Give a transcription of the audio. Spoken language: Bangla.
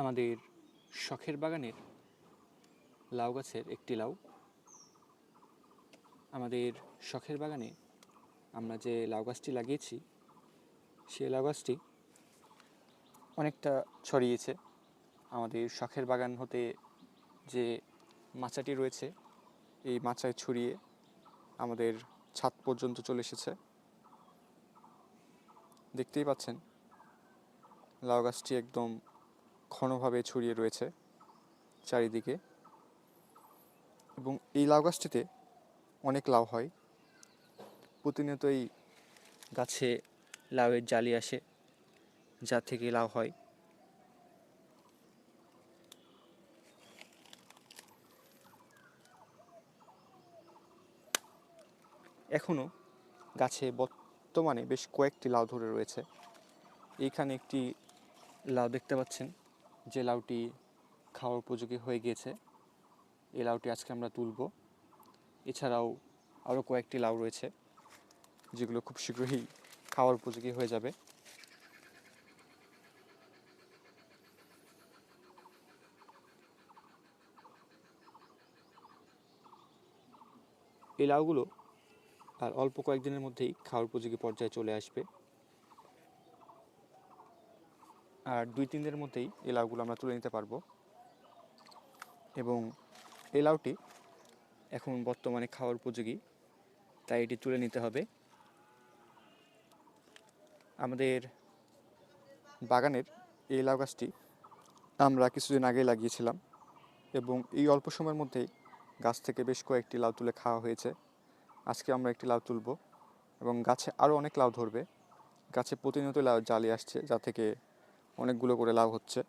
আমাদের শখের বাগানের লাউ গাছের একটি লাউ। আমাদের শখের বাগানে আমরা যে লাউ গাছটি লাগিয়েছি সেই লাউ গাছটি অনেকটা ছড়িয়েছে। আমাদের শখের বাগান হতে যে মাচাটি রয়েছে এই মাচায় ছড়িয়ে আমাদের ছাদ পর্যন্ত চলে এসেছে। দেখতেই পাচ্ছেন লাউ গাছটি একদম ঘনভাবে ছড়িয়ে রয়েছে চারিদিকে, এবং এই লাউ গাছটিতে অনেক লাউ হয়। প্রতিনিয়তই গাছে লাউয়ের জালি আসে, যা থেকে লাউ হয়। এখনও গাছে বর্তমানে বেশ কয়েকটি লাউ ধরে রয়েছে। এইখানে একটি লাউ দেখতে পাচ্ছেন, যে লাউটি খাওয়ার উপযোগী হয়ে গিয়েছে। এই লাউটি আজকে আমরা তুলব। এছাড়াও আরও কয়েকটি লাউ রয়েছে যেগুলো খুব শীঘ্রই খাওয়ার উপযোগী হয়ে যাবে। এই লাউগুলো আর অল্প কয়েকদিনের মধ্যেই খাওয়ার উপযোগী পর্যায়ে চলে আসবে, আর 2-3 দিনের মধ্যেই এই লাউগুলো আমরা তুলে নিতে পারবো। এবং এই লাউটি এখন বর্তমানে খাওয়ার উপযোগী, তাই এটি তুলে নিতে হবে। আমাদের বাগানের এই লাউ গাছটি আমরা কিছুদিন আগেই লাগিয়েছিলাম, এবং এই অল্প সময়ের মধ্যেই গাছ থেকে বেশ কয়েকটি লাউ তুলে খাওয়া হয়েছে। আজকে আমরা একটি লাউ তুলব, এবং গাছে আরও অনেক লাউ ধরবে। গাছে প্রতিনিয়ত লাউ জালি আসছে, যা থেকে অনেকগুলো করে লাউ হচ্ছে।